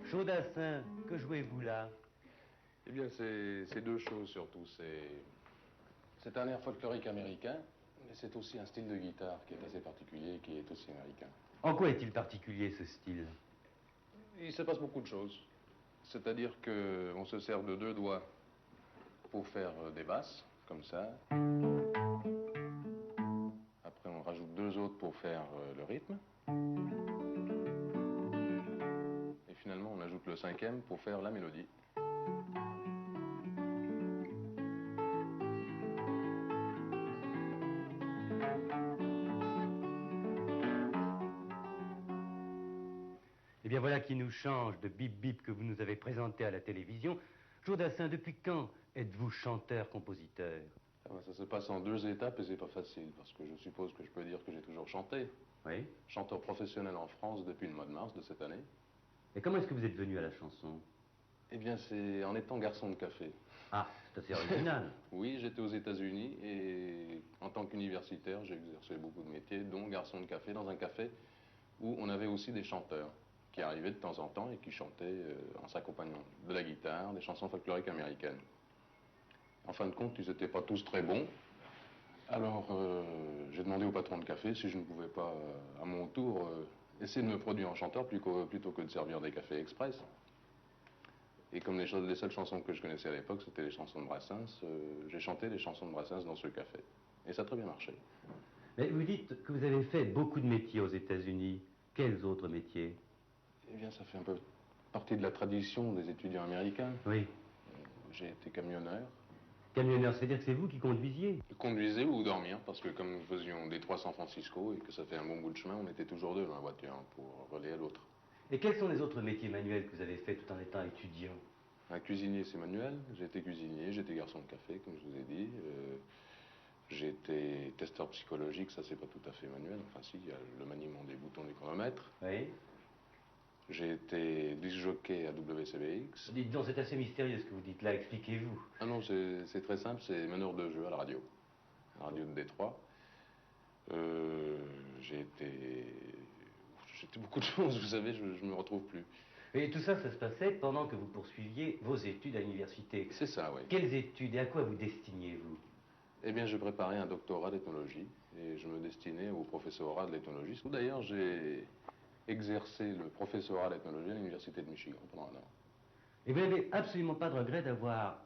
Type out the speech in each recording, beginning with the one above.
Chaudassin, que jouez-vous là? Eh bien, c'est deux choses surtout. C'est un air folklorique américain, mais c'est aussi un style de guitare qui est assez particulier et qui est aussi américain. En quoi est-il particulier ce style? Il se passe beaucoup de choses. C'est-à-dire qu'on se sert de deux doigts pour faire des basses, comme ça. Après, on rajoute deux autres pour faire le rythme. Et finalement, on ajoute le cinquième pour faire la mélodie. Eh bien voilà qui nous change de Bip Bip que vous nous avez présenté à la télévision. Chaudassin, depuis quand êtes-vous chanteur-compositeur? Ah ben, ça se passe en deux étapes et c'est pas facile, parce que je suppose que je peux dire que j'ai toujours chanté. Oui. Chanteur professionnel en France depuis le mois de mars de cette année. Et comment est-ce que vous êtes venu à la chanson? Eh bien, c'est en étant garçon de café. Ah, c'est assez original. Oui, j'étais aux États-Unis et en tant qu'universitaire, j'ai exercé beaucoup de métiers, dont garçon de café, dans un café où on avait aussi des chanteurs qui arrivaient de temps en temps et qui chantaient en s'accompagnant de la guitare, des chansons folkloriques américaines. En fin de compte, ils n'étaient pas tous très bons. Alors, j'ai demandé au patron de café si je ne pouvais pas, à mon tour, essayer de me produire en chanteur plutôt que de servir des cafés express. Et comme les seules chansons que je connaissais à l'époque, c'était les chansons de Brassens, j'ai chanté les chansons de Brassens dans ce café. Et ça a très bien marché. Mais vous dites que vous avez fait beaucoup de métiers aux États-Unis. Quels autres métiers? Eh bien, ça fait un peu partie de la tradition des étudiants américains. Oui. J'ai été camionneur. Camionneur, c'est-à-dire que c'est vous qui conduisiez? Conduisez ou dormir, parce que comme nous faisions Détroit-San Francisco et que ça fait un bon bout de chemin, on était toujours deux dans la voiture pour relayer à l'autre. Et quels sont les autres métiers manuels que vous avez fait tout en étant étudiant? Un cuisinier, c'est manuel. J'ai été cuisinier, j'étais garçon de café, comme je vous ai dit. J'ai été testeur psychologique, ça c'est pas tout à fait manuel. Enfin si, il y a le maniement des boutons du chronomètre. Oui. J'ai été disc jockey à WCBX. Dites donc, c'est assez mystérieux ce que vous dites là, expliquez-vous. Ah non, c'est très simple, c'est meneur de jeu à la radio de Détroit. J'ai été beaucoup de choses, vous savez, je me retrouve plus. Et tout ça, ça se passait pendant que vous poursuiviez vos études à l'université. C'est ça, oui. Quelles études et à quoi vous destiniez-vous? Eh bien, je préparais un doctorat d'ethnologie et je me destinais au professorat de l'ethnologie. D'ailleurs, j'ai exercé le professorat d'ethnologie à l'université de Michigan pendant un an. Et vous n'avez absolument pas de regret d'avoir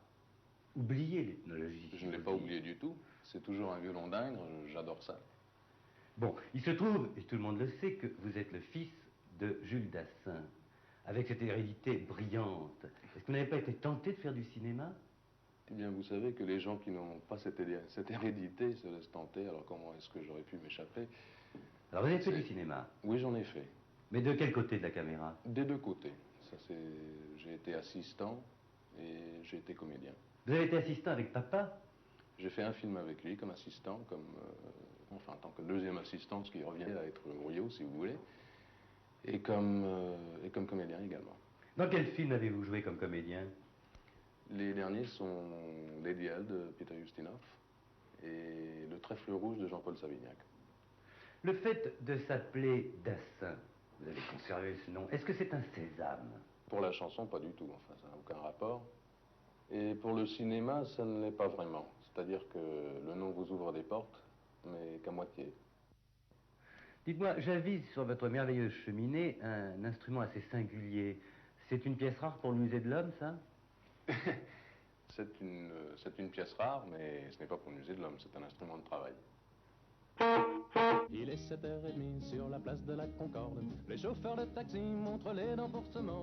oublié l'ethnologie? Je ne l'ai pas oublié du tout. C'est toujours un violon d'Ingres, j'adore ça. Bon, il se trouve, et tout le monde le sait, que vous êtes le fils de Jules Dassin, avec cette hérédité brillante. Est-ce que vous n'avez pas été tenté de faire du cinéma? Eh bien, vous savez que les gens qui n'ont pas cette hérédité se laissent tenter, alors comment est-ce que j'aurais pu m'échapper? Alors vous avez fait du cinéma? Oui, j'en ai fait. Mais de quel côté de la caméra? Des deux côtés. J'ai été assistant et j'ai été comédien. Vous avez été assistant avec papa? J'ai fait un film avec lui comme assistant, enfin en tant que deuxième assistant, ce qui revient à être Grouillot, si vous voulez, et comme comédien également. Dans quel film avez-vous joué comme comédien? Les derniers sont L'Idéal de Peter Ustinov et Le Trèfle rouge de Jean-Paul Savignac. Le fait de s'appeler Dassin, vous avez conservé ce nom, est-ce que c'est un sésame? Pour la chanson, pas du tout, enfin ça n'a aucun rapport. Et pour le cinéma, ça ne l'est pas vraiment. C'est-à-dire que le nom vous ouvre des portes, mais qu'à moitié. Dites-moi, j'avise sur votre merveilleuse cheminée un instrument assez singulier. C'est une pièce rare pour le musée de l'Homme, ça? C'est une pièce rare, mais ce n'est pas pour le musée de l'Homme, c'est un instrument de travail. Il est 7h30 sur la place de la Concorde. Les chauffeurs de taxi montrent les dents pour se mordre.